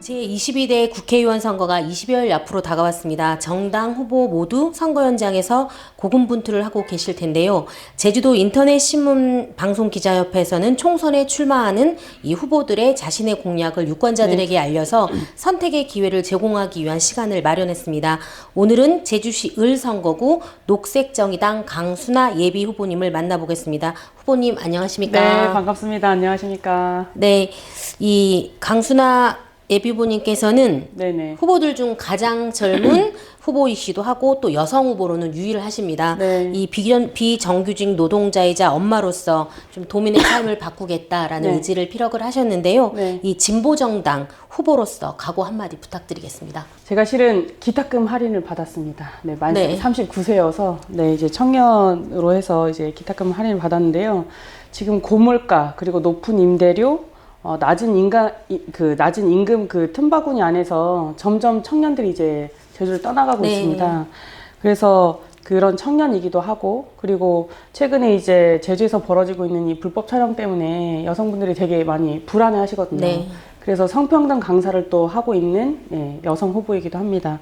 제22대 국회의원 선거가 20여일 앞으로 다가왔습니다. 정당 후보 모두 선거 현장에서 고군분투를 하고 계실 텐데요. 제주도 인터넷 신문 방송 기자협회에서는 총선에 출마하는 이 후보들의 자신의 공약을 유권자들에게 알려서 선택의 기회를 제공하기 위한 시간을 마련했습니다. 오늘은 제주시 을선거구 녹색정의당 강순아 예비 후보님을 만나보겠습니다. 후보님 안녕하십니까? 네, 반갑습니다. 안녕하십니까? 네, 이 강순아 예비후보님께서는 네네. 후보들 중 가장 젊은 후보이시기도 하고 또 여성 후보로는 유일하십니다. 네. 이 비정규직 노동자이자 엄마로서 좀 도민의 삶을 바꾸겠다라는 네. 의지를 피력을 하셨는데요. 네. 이 진보정당 후보로서 각오 한마디 부탁드리겠습니다. 제가 실은 기탁금 할인을 받았습니다. 네, 만 네. 39세여서 네, 이제 청년으로 해서 이제 기탁금 할인을 받았는데요. 지금 고물가 그리고 높은 임대료 낮은 임금 그 틈바구니 안에서 점점 청년들이 이제 제주를 떠나가고 네. 있습니다. 그래서 그런 청년이기도 하고, 그리고 최근에 이제 제주에서 벌어지고 있는 이 불법 촬영 때문에 여성분들이 되게 많이 불안해 하시거든요. 네. 그래서 성평등 강사를 또 하고 있는 여성 후보이기도 합니다.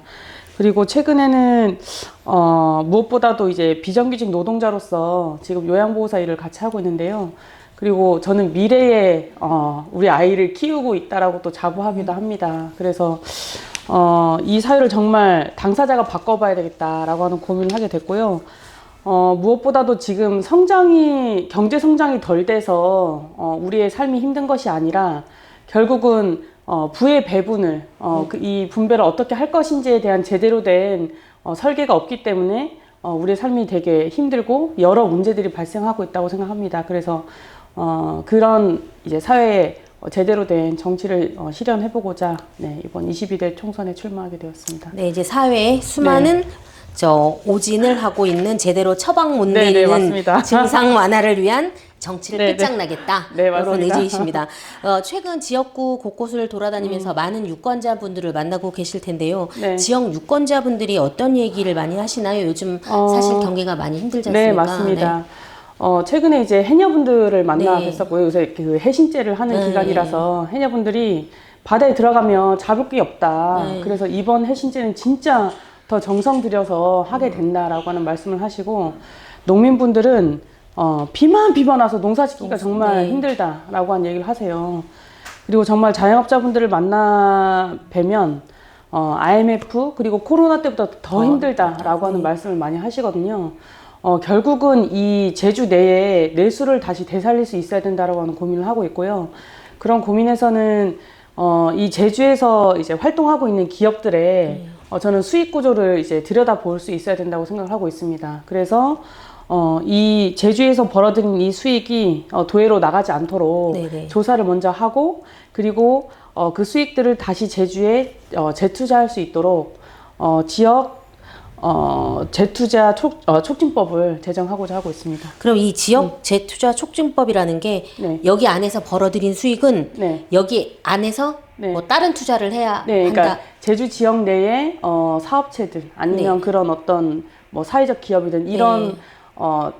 그리고 최근에는 무엇보다도 이제 비정규직 노동자로서 지금 요양보호사 일을 같이 하고 있는데요. 그리고 저는 미래에 우리 아이를 키우고 있다라고 또 자부하기도 합니다. 그래서 이 사회를 정말 당사자가 바꿔봐야 되겠다라고 하는 고민을 하게 됐고요. 무엇보다도 지금 경제 성장이 덜 돼서 우리의 삶이 힘든 것이 아니라 결국은 부의 배분을 이 분배를 어떻게 할 것인지에 대한 제대로 된 설계가 없기 때문에 우리의 삶이 되게 힘들고 여러 문제들이 발생하고 있다고 생각합니다. 그래서 그런 이제 사회에 제대로 된 정치를 실현해보고자 이번 22대 총선에 출마하게 되었습니다. 네, 이제 사회에 수많은 오진을 하고 있는 제대로 처방 못 네, 내리는 맞습니다. 증상 완화를 위한 정치를 네, 끝장나겠다. 네, 이런 맞습니다. 의지이십니다. 최근 지역구 곳곳을 돌아다니면서 많은 유권자분들을 만나고 계실 텐데요. 네. 지역 유권자분들이 어떤 얘기를 많이 하시나요? 요즘 사실 경기가 많이 힘들지 않습니까? 네, 맞습니다. 최근에 이제 해녀분들을 만나 뵀었고요. 요새 그 해신제를 하는 기간이라서 해녀분들이 바다에 들어가면 잡을 게 없다. 그래서 이번 해신제는 진짜 더 정성 들여서 하게 된다라고 하는 말씀을 하시고, 농민분들은 비만 와서 농사 짓기가 정말 힘들다라고 하는 얘기를 하세요. 그리고 정말 자영업자분들을 만나 뵈면 IMF 그리고 코로나 때보다 더 힘들다라고 하는 말씀을 많이 하시거든요. 결국은 이 제주 내에 내수를 다시 되살릴 수 있어야 된다라고 하는 고민을 하고 있고요. 그런 고민에서는 이 제주에서 이제 활동하고 있는 기업들의 저는 수익 구조를 이제 들여다볼 수 있어야 된다고 생각을 하고 있습니다. 그래서 이 제주에서 벌어들인 이 수익이 도외로 나가지 않도록 조사를 먼저 하고, 그리고 그 수익들을 다시 제주에 재투자할 수 있도록 지역 재투자 촉진법을 제정하고자 하고 있습니다. 그럼 이 지역 재투자 촉진법이라는 게 여기 안에서 벌어들인 수익은 여기 안에서 뭐 다른 투자를 해야 한다. 그러니까 제주 지역 내에 사업체들 아니면 그런 어떤 뭐 사회적 기업이든 이런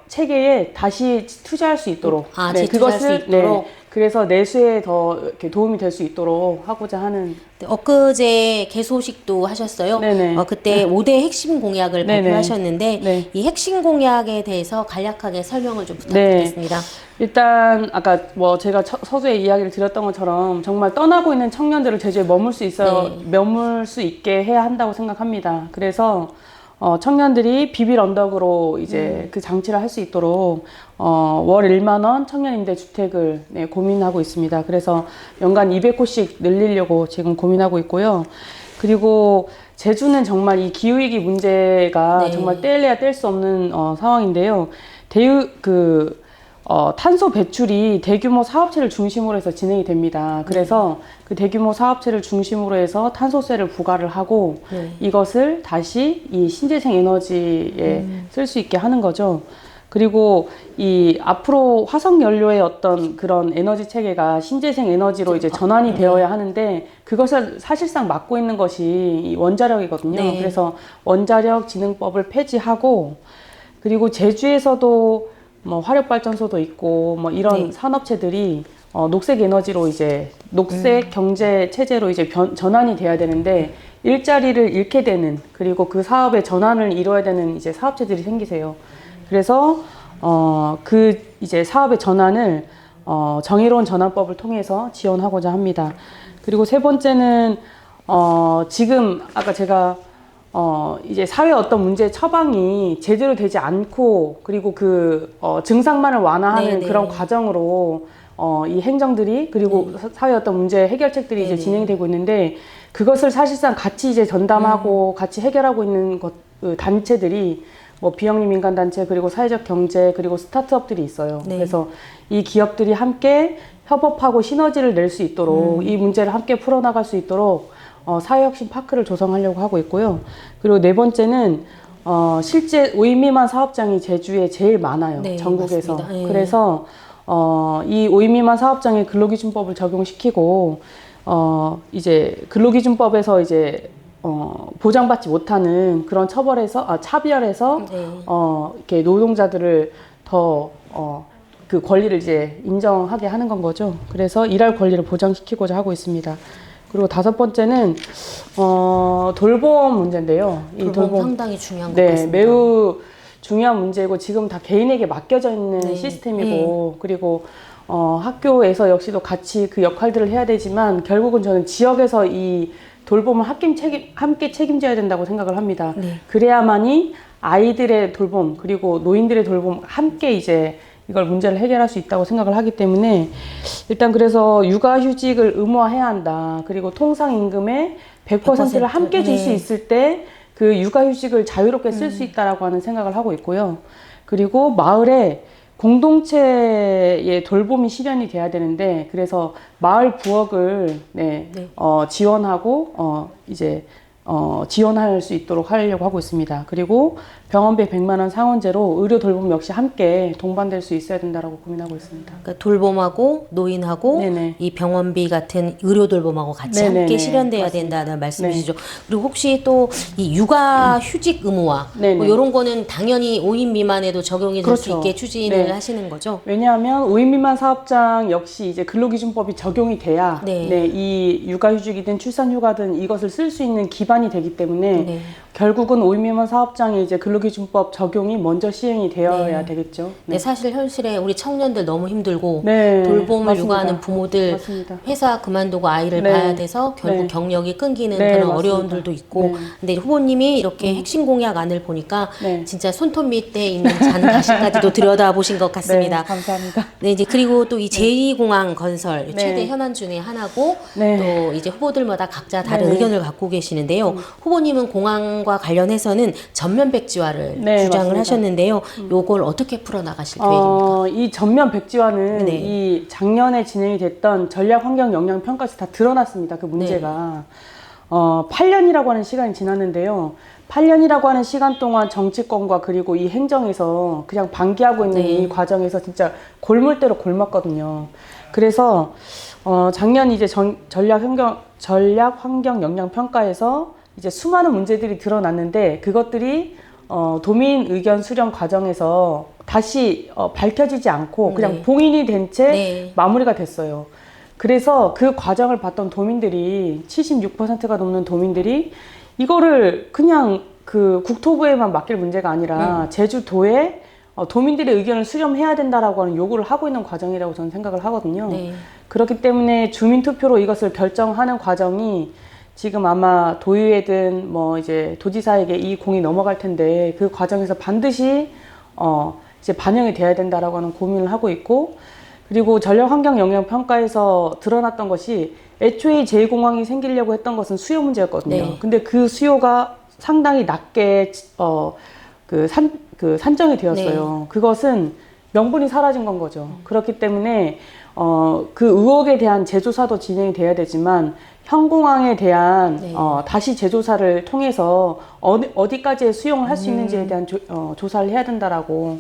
체계에 다시 투자할 수 있도록 재투자할 수 있도록. 그래서 내수에 더 이렇게 도움이 될 수 있도록 하고자 하는. 엊그제 개소식도 하셨어요. 그때 5대 핵심 공약을 발표하셨는데 이 핵심 공약에 대해서 간략하게 설명을 좀 부탁드리겠습니다. 일단 아까 뭐 제가 서두에 이야기를 드렸던 것처럼 정말 떠나고 있는 청년들을 제주에 머물 수 있게 해야 한다고 생각합니다. 그래서 청년들이 비빌 언덕으로 이제 그 장치를 할 수 있도록 월 1만 원 청년 임대 주택을 고민하고 있습니다. 그래서 연간 200호씩 늘리려고 지금 고민하고 있고요. 그리고 제주는 정말 이 기후위기 문제가 정말 뗄래야 뗄 수 없는 상황인데요. 탄소 배출이 대규모 사업체를 중심으로 해서 진행이 됩니다. 그래서 그 대규모 사업체를 중심으로 해서 탄소세를 부과를 하고 이것을 다시 이 신재생 에너지에 쓸 수 있게 하는 거죠. 그리고 이 앞으로 화석 연료의 어떤 그런 에너지 체계가 신재생 에너지로 이제 전환이 되어야 하는데, 그것을 사실상 막고 있는 것이 이 원자력이거든요. 그래서 원자력 진흥법을 폐지하고, 그리고 제주에서도 뭐 화력발전소도 있고 뭐 이런 산업체들이 녹색 에너지로 이제 녹색 경제 체제로 이제 전환이 돼야 되는데 일자리를 잃게 되는, 그리고 그 사업의 전환을 이뤄야 되는 이제 사업체들이 생기세요. 그래서 그 이제 사업의 전환을 정의로운 전환법을 통해서 지원하고자 합니다. 그리고 세 번째는 지금 아까 제가 이제 사회 어떤 문제 처방이 제대로 되지 않고, 그리고 그 증상만을 완화하는 네네. 그런 과정으로 이 행정들이, 그리고 사회 어떤 문제 해결책들이 이제 네네. 진행이 되고 있는데, 그것을 사실상 같이 이제 전담하고 같이 해결하고 있는 그 단체들이 뭐 비영리 민간단체, 그리고 사회적 경제, 그리고 스타트업들이 있어요. 네. 그래서 이 기업들이 함께 협업하고 시너지를 낼 수 있도록 이 문제를 함께 풀어나갈 수 있도록 사회혁신 파크를 조성하려고 하고 있고요. 그리고 네 번째는 실제 5인 미만 사업장이 제주에 제일 많아요. 네, 전국에서. 맞습니다. 네. 그래서 이 5인 미만 사업장에 근로기준법을 적용시키고 이제 근로기준법에서 이제 보장받지 못하는 그런 차별해서 네. 이렇게 노동자들을 더 그 권리를 이제 인정하게 하는 건 거죠. 그래서 일할 권리를 보장시키고자 하고 있습니다. 그리고 다섯 번째는 돌봄 문제인데요. 이 돌봄 상당히 중요한 것 네, 같습니다. 매우 중요한 문제고, 지금 다 개인에게 맡겨져 있는 네. 시스템이고, 그리고 학교에서 역시도 같이 그 역할들을 해야 되지만, 결국은 저는 지역에서 이 돌봄을 함께 책임져야 된다고 생각을 합니다. 네. 그래야만이 아이들의 돌봄, 그리고 노인들의 돌봄 함께 이제 이걸 문제를 해결할 수 있다고 생각을 하기 때문에, 일단 그래서 육아휴직을 의무화해야 한다. 그리고 통상임금의 100%를 함께 줄 수 네. 있을 때 그 육아휴직을 자유롭게 쓸 수 있다라고 하는 생각을 하고 있고요. 그리고 마을에 공동체의 돌봄이 실현이 돼야 되는데, 그래서 마을 부엌을 지원하고 이제 지원할 수 있도록 하려고 하고 있습니다. 그리고 병원비 100만 원 상원제로 의료 돌봄 역시 함께 동반될 수 있어야 된다라고 고민하고 있습니다. 그러니까 돌봄하고 노인하고 네네. 이 병원비 같은 의료 돌봄하고 같이 네네네. 함께 실현돼야 맞습니다. 된다는 말씀이시죠. 그리고 혹시 또 이 육아 휴직 의무화 네네. 뭐 이런 거는 당연히 5인 미만에도 적용이 될 수 그렇죠. 있게 추진을 네. 하시는 거죠? 왜냐하면 5인 미만 사업장 역시 이제 근로기준법이 적용이 돼야 네. 이 육아휴직이든 출산휴가든 이것을 쓸 수 있는 기반이 되기 때문에 네. 결국은 5인 미만 사업장에 이제 근로기준법 적용이 먼저 시행이 되어야 네. 되겠죠. 네, 사실 현실에 우리 청년들 너무 힘들고 네, 돌봄을 맞습니다. 육아하는 부모들 맞습니다. 회사 그만두고 아이를 네. 봐야 돼서 결국 네. 경력이 끊기는 네, 그런 맞습니다. 어려움들도 있고 네. 근데 후보님이 이렇게 핵심 공약안을 보니까 네. 진짜 손톱 밑에 있는 잔가시까지도 들여다보신 것 같습니다. 네, 감사합니다. 네, 이제 그리고 또 이 제2공항 건설 네. 최대 현안 중에 하나고 네. 또 이제 후보들마다 각자 다른 네. 의견을 갖고 계시는데요. 후보님은 공항과 관련해서는 전면 백지화를 네, 주장을 맞습니다. 하셨는데요. 요걸 어떻게 풀어나가실 계획입니까? 이 전면 백지화는 네. 이 작년에 진행이 됐던 전략 환경 영향 평가에서 다 드러났습니다. 그 문제가. 8년이라고 하는 시간이 지났는데요. 8년이라고 하는 시간 동안 정치권과 그리고 이 행정에서 그냥 방기하고 있는 네. 이 과정에서 진짜 골물대로 골랐거든요. 그래서 작년 이제 전략 환경 영향 평가에서 이제 수많은 문제들이 드러났는데, 그것들이 도민 의견 수렴 과정에서 다시 밝혀지지 않고 그냥 네. 봉인이 된 채 네. 마무리가 됐어요. 그래서 그 과정을 봤던 도민들이 76%가 넘는 도민들이 이거를 그냥 그 국토부에만 맡길 문제가 아니라 제주도에 도민들의 의견을 수렴해야 된다라고 하는 요구를 하고 있는 과정이라고 저는 생각을 하거든요. 네. 그렇기 때문에 주민투표로 이것을 결정하는 과정이 지금 아마 도의회든 뭐 이제 도지사에게 이 공이 넘어갈 텐데, 그 과정에서 반드시 이제 반영이 돼야 된다라고 하는 고민을 하고 있고, 그리고 전략 환경 영향 평가에서 드러났던 것이 애초에 제2공항이 생기려고 했던 것은 수요 문제였거든요. 네. 근데 그 수요가 상당히 낮게 산정이 되었어요. 그것은 명분이 사라진 건 거죠. 그렇기 때문에 그 의혹에 대한 재조사도 진행이 돼야 되지만, 현공항에 대한 네. 다시 재조사를 통해서 어디까지의 수용을 할 수 있는지에 대한 조사를 해야 된다라고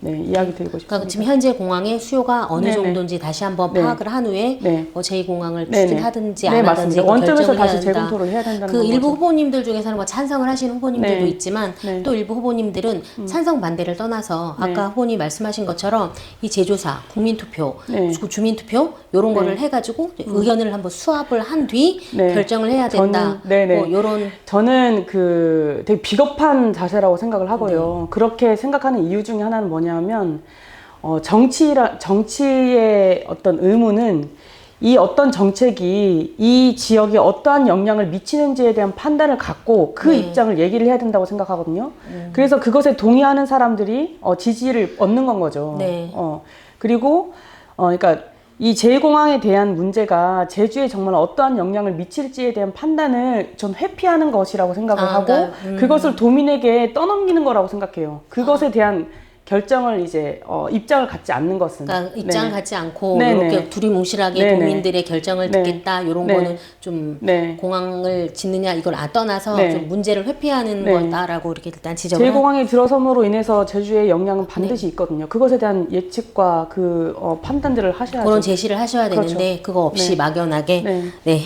네, 이야기 드리고 싶습니다. 그러니까 지금 현재 공항의 수요가 어느 네네. 정도인지 다시 한번 네. 파악을 한 후에 네. 제2공항을 네네. 추진하든지 네, 안 하든지 맞습니다. 원점에서 결정을 다시 해야 된다. 재검토를 해야 된다는 그 일부 거죠. 후보님들 중에서는 뭐 찬성을 하시는 후보님들도 네. 있지만 네. 또 일부 후보님들은 찬성 반대를 떠나서 네. 아까 후보님 말씀하신 것처럼 이 제조사, 국민투표, 네. 주민투표 이런 거를 해가지고 의견을 한번 수합을 한 뒤 네. 결정을 해야 된다. 네네. 뭐 이런 저는 그 되게 비겁한 자세라고 생각을 하고요. 그렇게 생각하는 이유 중에 하나는 뭐냐면 정치의 어떤 의무는 이 어떤 정책이 이 지역에 어떠한 영향을 미치는지에 대한 판단을 갖고 그 입장을 얘기를 해야 된다고 생각하거든요. 그래서 그것에 동의하는 사람들이 지지를 얻는 건 거죠. 네. 그리고 그러니까 이 제2공항에 대한 문제가 제주에 정말 어떠한 영향을 미칠지에 대한 판단을 전 회피하는 것이라고 생각을 하고 그러니까, 그것을 도민에게 떠넘기는 거라고 생각해요. 그것에 대한 결정을 이제 입장을 갖지 않는 것은 그러니까 입장을 네. 갖지 않고 네네. 이렇게 두리뭉실하게 네네. 도민들의 결정을 네. 듣겠다 이런 네. 거는 좀 네. 공항을 짓느냐 이걸 떠나서 네. 좀 문제를 회피하는 네. 거다라고 이렇게 일단 지적을 제2공항이 들어섬으로 인해서 제주의 영향은 반드시 있거든요. 그것에 대한 예측과 그 판단들을 하셔야죠. 그런 제시를 하셔야 되는데 그렇죠. 그거 없이 네. 막연하게 네. 네.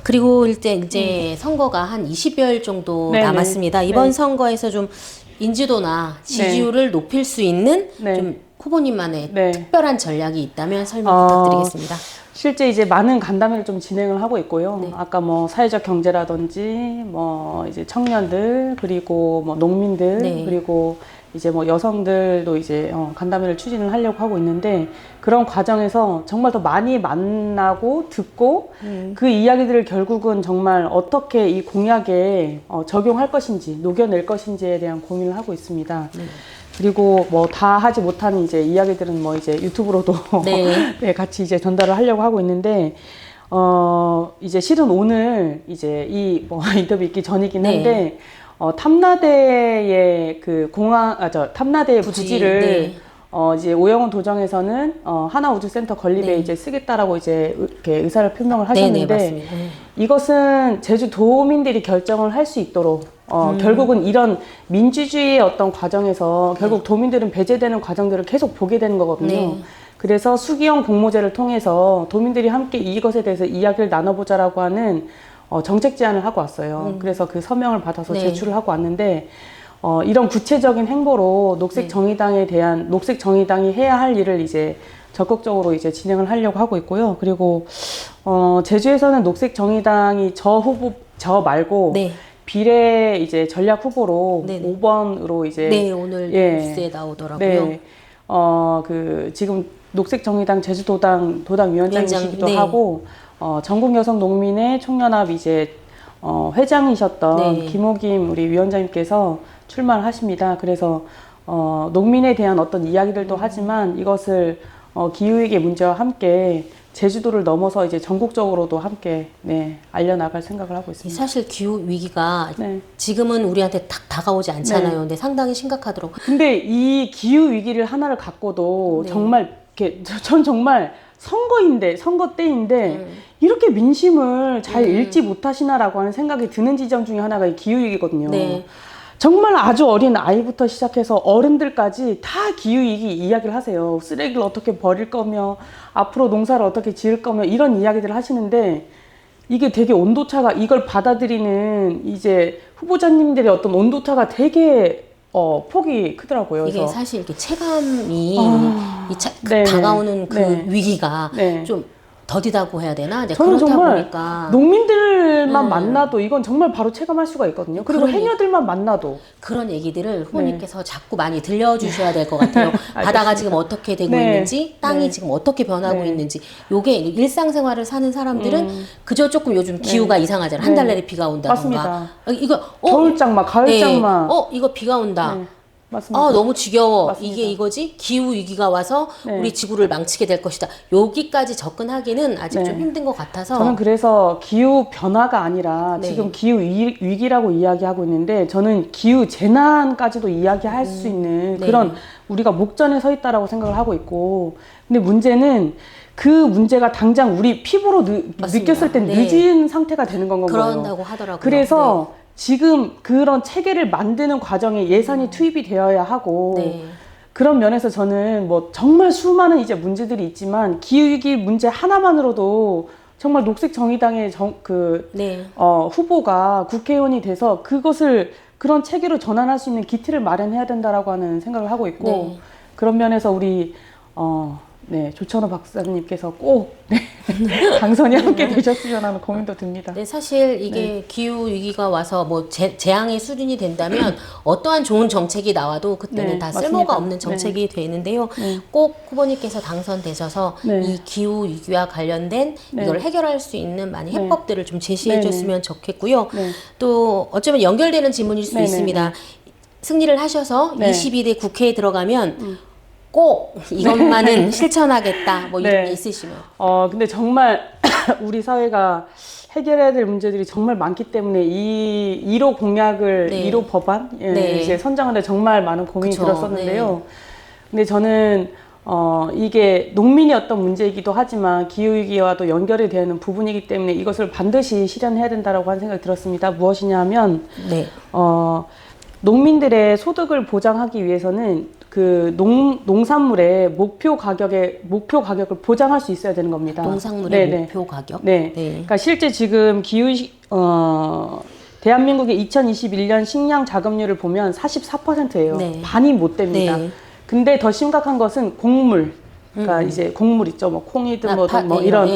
그리고 이제 선거가 한 20여일 정도 네네. 남았습니다. 이번 네. 선거에서 좀 인지도나 지지율을 높일 수 있는 네. 좀 후보님만의 네. 특별한 전략이 있다면 설명 부탁드리겠습니다. 실제 이제 많은 간담회를 좀 진행을 하고 있고요. 네. 아까 뭐 사회적 경제라든지 뭐 이제 청년들 그리고 뭐 농민들 네. 그리고 이제 뭐 여성들도 이제 간담회를 추진을 하려고 하고 있는데 그런 과정에서 정말 더 많이 만나고 듣고 그 이야기들을 결국은 정말 어떻게 이 공약에 적용할 것인지 녹여낼 것인지에 대한 고민을 하고 있습니다. 네. 그리고 뭐 다 하지 못한 이제 이야기들은 뭐 이제 유튜브로도 네. 네, 같이 이제 전달을 하려고 하고 있는데 이제 실은 오늘 이제 이 뭐 인터뷰 있기 전이긴 한데 탐라대의 그 탐라대의 부지를 네. 이제 오영훈 도정에서는 하나우주센터 건립에 네. 이제 쓰겠다라고 이제 이렇게 의사를 표명을 네네, 하셨는데 맞습니다. 이것은 제주도민들이 결정을 할 수 있도록 결국은 이런 민주주의의 어떤 과정에서 결국 도민들은 배제되는 과정들을 계속 보게 되는 거거든요. 네. 그래서 수기형 공모제를 통해서 도민들이 함께 이것에 대해서 이야기를 나눠보자라고 하는 정책 제안을 하고 왔어요. 그래서 그 서명을 받아서 네. 제출을 하고 왔는데 이런 구체적인 행보로 녹색 정의당에 대한 녹색 정의당이 해야 할 일을 이제 적극적으로 이제 진행을 하려고 하고 있고요. 그리고 제주에서는 녹색 정의당이 저 말고 네. 비례 이제 전략 후보로 네네. 5번으로 이제 네, 오늘 뉴스에 나오더라고요. 네. 그 지금 녹색정의당 제주도당 위원장이시기도 네. 하고 전국여성농민의 총연합 이제 회장이셨던 네. 김호김 우리 위원장님께서 출마를 하십니다. 그래서 농민에 대한 어떤 이야기들도 하지만 이것을 기후위기 문제와 함께 제주도를 넘어서 이제 전국적으로도 함께 알려나갈 생각을 하고 있습니다. 사실 기후 위기가 네. 지금은 우리한테 딱 다가오지 않잖아요. 네. 근데 상당히 심각하더라고요. 근데 이 기후 위기를 하나를 갖고도 네. 정말 이렇게 전 정말 선거 때인데 이렇게 민심을 잘 읽지 못하시나라고 하는 생각이 드는 지점 중에 하나가 이 기후 위기거든요. 네. 정말 아주 어린 아이부터 시작해서 어른들까지 다 기후위기 이야기를 하세요. 쓰레기를 어떻게 버릴 거며 앞으로 농사를 어떻게 지을 거며 이런 이야기들을 하시는데 이게 되게 온도차가 이걸 받아들이는 이제 후보자님들의 어떤 온도차가 되게 폭이 크더라고요. 이게 그래서 사실 이렇게 체감이 네. 다가오는 그 네. 위기가 네. 좀 더디다고 해야 되나? 이제 저는 그렇다 정말 보니까 농민들만 만나도 이건 정말 바로 체감할 수가 있거든요. 그리고 그러니- 해녀들만 만나도 그런 얘기들을 후보님께서 자꾸 많이 들려주셔야 될 것 같아요. 바다가 알겠습니다. 지금 어떻게 되고 네. 있는지, 땅이 네. 지금 어떻게 변하고 네. 있는지. 요게 일상생활을 사는 사람들은 그저 조금 요즘 기후가 이상하잖아요. 한 달 내내 비가 온다던가. 맞습니다. 이거 겨울장마, 가을장마. 이거 비가 온다. 네. 맞습니다. 너무 지겨워. 맞습니다. 이게 이거지? 기후 위기가 와서 네. 우리 지구를 망치게 될 것이다. 여기까지 접근하기는 아직 네. 좀 힘든 것 같아서. 저는 그래서 기후 변화가 아니라 네. 지금 기후 위기라고 이야기하고 있는데 저는 기후 재난까지도 이야기할 수 있는 네. 그런 우리가 목전에 서 있다라고 생각을 하고 있고 근데 문제는 그 문제가 당장 우리 피부로 맞습니다. 느꼈을 땐 네. 늦은 상태가 되는 건 거예요. 그런다고 하더라고요. 그래서 지금 그런 체계를 만드는 과정에 예산이 투입이 되어야 하고 네. 그런 면에서 저는 뭐 정말 수많은 이제 문제들이 있지만 기후위기 문제 하나만으로도 정말 녹색정의당의 네. 후보가 국회의원이 돼서 그것을 그런 체계로 전환할 수 있는 기틀을 마련해야 된다라고 하는 생각을 하고 있고 네. 그런 면에서 우리 네, 조천호 박사님께서 꼭 네, 당선이 함께 되셨으면 하는 고민도 듭니다. 네, 사실 이게 기후 위기가 와서 뭐 재앙의 수준이 된다면 어떠한 좋은 정책이 나와도 그때는 네, 다 맞습니다. 쓸모가 없는 정책이 되는데요. 꼭 후보님께서 당선되셔서 네. 이 기후 위기와 관련된 네. 이걸 해결할 수 있는 많은 네. 해법들을 좀 제시해 네, 줬으면 좋겠고요. 네. 또 어쩌면 연결되는 질문일 수 네, 있습니다. 승리를 하셔서 네. 22대 국회에 들어가면 꼭 이것만은 실천하겠다. 뭐 이런 게 있으시면. 근데 정말 우리 사회가 해결해야 될 문제들이 정말 많기 때문에 이 1호 공약을, 네. 1호 법안 이제 선정하는데 정말 많은 고민이 그쵸. 들었었는데요. 근데 저는 이게 농민이 어떤 문제이기도 하지만 기후위기와도 연결이 되는 부분이기 때문에 이것을 반드시 실현해야 된다고 하는 생각이 들었습니다. 무엇이냐 하면 네. 농민들의 소득을 보장하기 위해서는 그 농산물의 목표 가격을 보장할 수 있어야 되는 겁니다. 농산물의 네네. 목표 가격? 네. 그러니까 실제 지금 대한민국의 2021년 식량 자급률을 보면 44%예요. 네. 반이 못 됩니다. 네. 근데 더 심각한 것은 곡물. 그러니까 이제 곡물 있죠. 뭐 콩이든 뭐 이런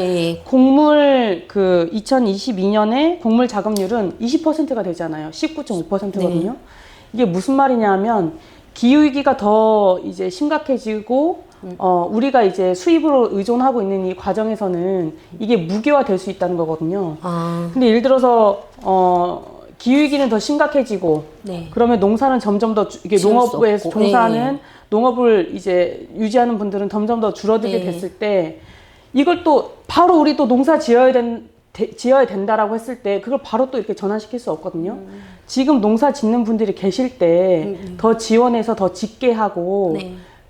곡물 2022년에 곡물 자급률은 20%가 되잖아요. 19.5%거든요. 이게 무슨 말이냐면 기후위기가 더 이제 심각해지고 우리가 이제 수입으로 의존하고 있는 이 과정에서는 이게 무기화될 수 있다는 거거든요. 근데 예를 들어서 기후위기는 더 심각해지고 그러면 농사는 점점 더 이게 농업에서 종사하는 농업을 이제 유지하는 분들은 점점 더 줄어들게 됐을 때 이걸 또 바로 우리 또 농사 지어야 된다라고 했을 때 그걸 바로 또 이렇게 전환시킬 수 없거든요. 지금 농사 짓는 분들이 계실 때 더 지원해서 더 짓게 하고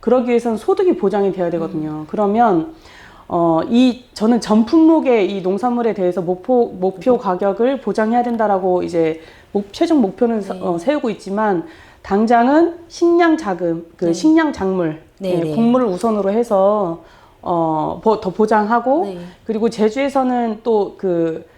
그러기 위해서는 소득이 보장이 돼야 되거든요. 그러면 저는 전 품목의 이 농산물에 대해서 목표 가격을 보장해야 된다라고 이제 최종 목표는 세우고 있지만 당장은 식량 자금, 식량 작물, 곡물을 우선으로 해서 더 보장하고 그리고 제주에서는 또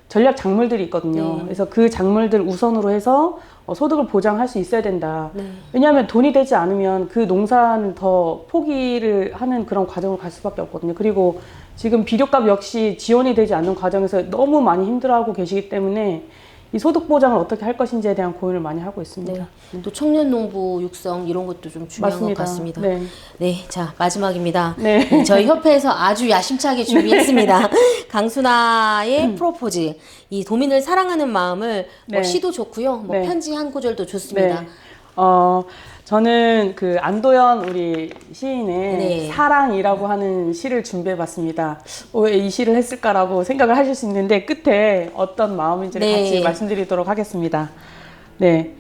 전략 작물들이 있거든요. 그래서 그 작물들 우선으로 해서 소득을 보장할 수 있어야 된다. 왜냐하면 돈이 되지 않으면 그 농사는 더 포기를 하는 그런 과정을 갈 수밖에 없거든요. 그리고 지금 비료값 역시 지원이 되지 않는 과정에서 너무 많이 힘들어하고 계시기 때문에 이 소득 보장을 어떻게 할 것인지에 대한 고민을 많이 하고 있습니다. 또 청년 농부 육성 이런 것도 좀 중요한 맞습니다. 것 같습니다. 네. 자 마지막입니다. 네. 저희 협회에서 아주 야심차게 준비했습니다. 강순아의 프로포즈. 이 도민을 사랑하는 마음을 뭐 시도 좋고요. 뭐 편지 한 구절도 좋습니다. 저는 안도현 우리 시인의 사랑이라고 하는 시를 준비해봤습니다. 왜 이 시를 했을까라고 생각을 하실 수 있는데 끝에 어떤 마음인지를 같이 말씀드리도록 하겠습니다. 네,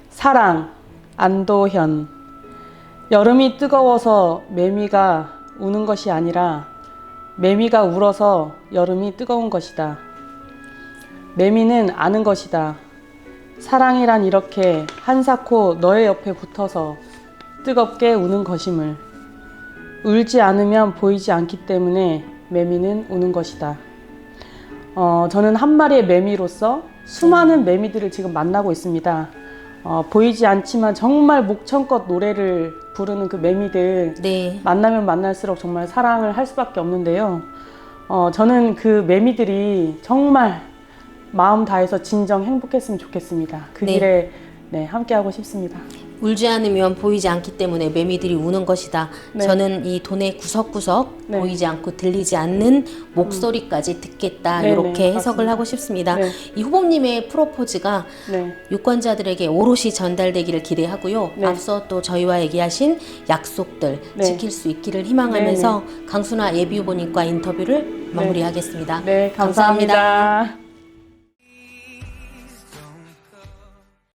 사랑, 안도현. 여름이 뜨거워서 매미가 우는 것이 아니라 매미가 울어서 여름이 뜨거운 것이다. 매미는 아는 것이다. 사랑이란 이렇게 한사코 너의 옆에 붙어서 뜨겁게 우는 것임을. 울지 않으면 보이지 않기 때문에 매미는 우는 것이다. 저는 한 마리의 매미로서 수많은 매미들을 지금 만나고 있습니다. 보이지 않지만 정말 목청껏 노래를 부르는 그 매미들 만나면 만날수록 정말 사랑을 할 수밖에 없는데요. 저는 그 매미들이 정말 마음 다해서 진정 행복했으면 좋겠습니다. 그 길에 함께하고 싶습니다. 울지 않으면 보이지 않기 때문에 매미들이 우는 것이다. 저는 이 돈의 구석구석 보이지 않고 들리지 않는 목소리까지 듣겠다. 이렇게 해석을 하고 싶습니다. 이 후보님의 프로포즈가 유권자들에게 오롯이 전달되기를 기대하고요. 앞서 또 저희와 얘기하신 약속들 지킬 수 있기를 희망하면서 강순아 예비후보님과 인터뷰를 마무리하겠습니다. 감사합니다.